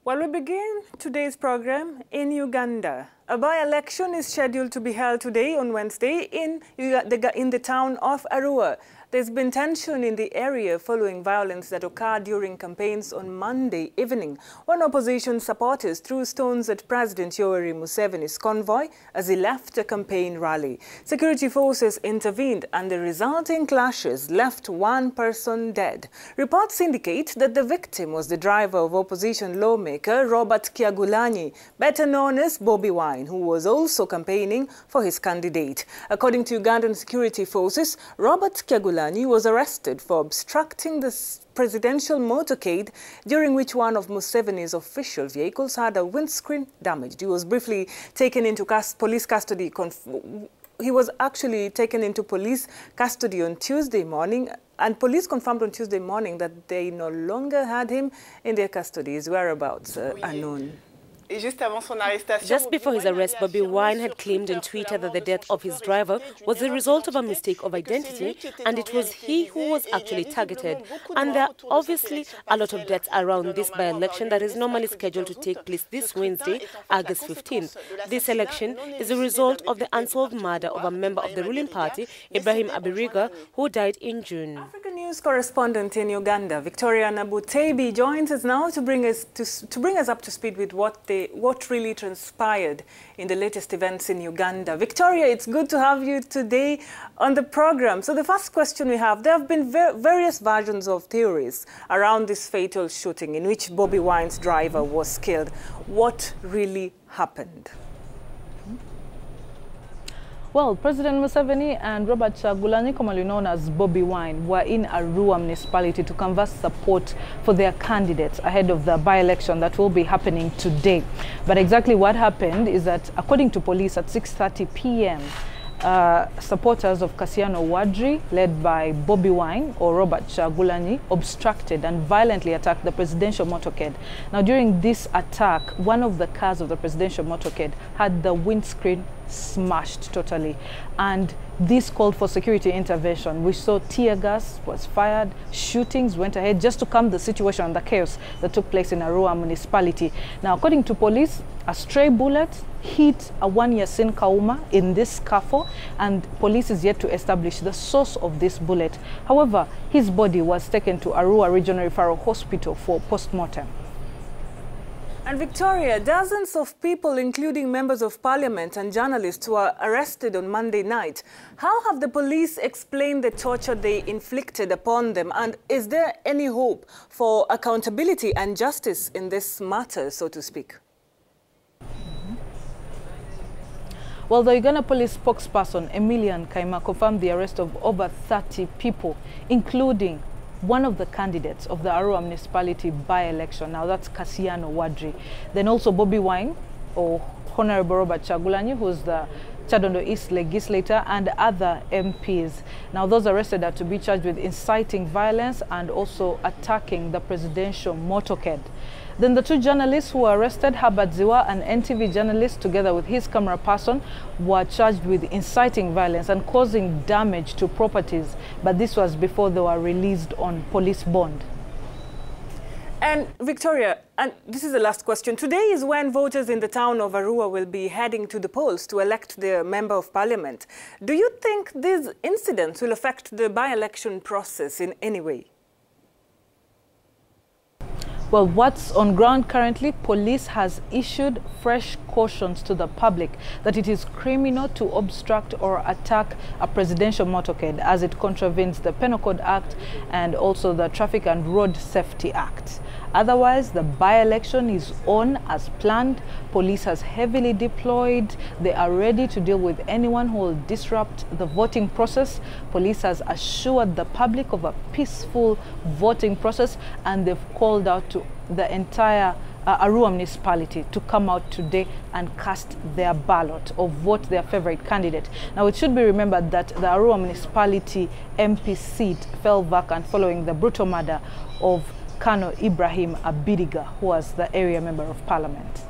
Well, we begin today's program in Uganda. A by-election is scheduled to be held today on Wednesday in the town of Arua. There's been tension in the area following violence that occurred during campaigns on Monday evening when opposition supporters threw stones at President Yoweri Museveni's convoy as he left a campaign rally. Security forces intervened and the resulting clashes left one person dead. Reports indicate that the victim was the driver of opposition lawmaker Robert Kyagulanyi, better known as Bobi Wine, who was also campaigning for his candidate. According to Ugandan security forces, Robert Kyagulanyi was arrested for obstructing the presidential motorcade, during which one of Museveni's official vehicles had a windscreen damaged. He was briefly taken into police custody. He was actually taken into police custody on Tuesday morning, and police confirmed on Tuesday morning that they no longer had him in their custody. His whereabouts are known. Just before his arrest, Bobi Wine had claimed on Twitter that the death of his driver was the result of a mistake of identity, and it was he who was actually targeted. And there are obviously a lot of deaths around this by-election that is normally scheduled to take place this Wednesday, August 15th. This election is a result of the unsolved murder of a member of the ruling party, Ibrahim Abiriga, who died in June. Africanews correspondent in Uganda, Victoria Nabutebi, joins us now to bring us up to speed with what really transpired in the latest events in Uganda. Victoria, it's good to have you today on the program. So the first question we have, there have been various versions of theories around this fatal shooting in which Bobi Wine's driver was killed. What really happened? Well, President Museveni and Robert Kyagulanyi, commonly known as Bobi Wine, were in Arua municipality to canvass support for their candidates ahead of the by-election that will be happening today. But exactly what happened is that, according to police, at 6:30 p.m., supporters of Kasiyano Wadri, led by Bobi Wine or Robert Kyagulanyi, obstructed and violently attacked the presidential motorcade. Now, during this attack, one of the cars of the presidential motorcade had the windscreen smashed totally, and this called for security intervention. We saw tear gas was fired, shootings went ahead just to calm the situation and the chaos that took place in Arua municipality. Now, according to police, a stray bullet hit a Yasin Kauma in this scuffle, and police is yet to establish the source of this bullet. However, his body was taken to Arua Regional Referral Hospital for post-mortem. And Victoria, dozens of people, including members of parliament and journalists, were arrested on Monday night. How have the police explained the torture they inflicted upon them? And is there any hope for accountability and justice in this matter, so to speak? Well, the Uganda police spokesperson, Emilian Kaima, confirmed the arrest of over 30 people, including one of the candidates of the Arua municipality by-election. Now, that's Kasiyano Wadri. Then also Bobi Wine, or Honorable Robert Kyagulanyi, who's the Chadondo East legislator, and other MPs. Now, those arrested are to be charged with inciting violence and also attacking the presidential motorcade. Then the two journalists who were arrested, Herbert Ziwa, an NTV journalist, together with his camera person, were charged with inciting violence and causing damage to properties. But this was before they were released on police bond. And Victoria, and this is the last question. Today is when voters in the town of Arua will be heading to the polls to elect their member of parliament. Do you think these incidents will affect the by-election process in any way? Well, what's on ground currently, police has issued fresh cautions to the public that it is criminal to obstruct or attack a presidential motorcade, as it contravenes the Penal Code Act and also the Traffic and Road Safety Act. Otherwise, the by-election is on as planned. Police has heavily deployed. They are ready to deal with anyone who will disrupt the voting process. Police has assured the public of a peaceful voting process, and they've called out to the entire Arua municipality to come out today and cast their ballot or vote their favorite candidate. Now, it should be remembered that the Arua municipality MP seat fell vacant following the brutal murder of Colonel Ibrahim Abiriga, who was the area member of parliament.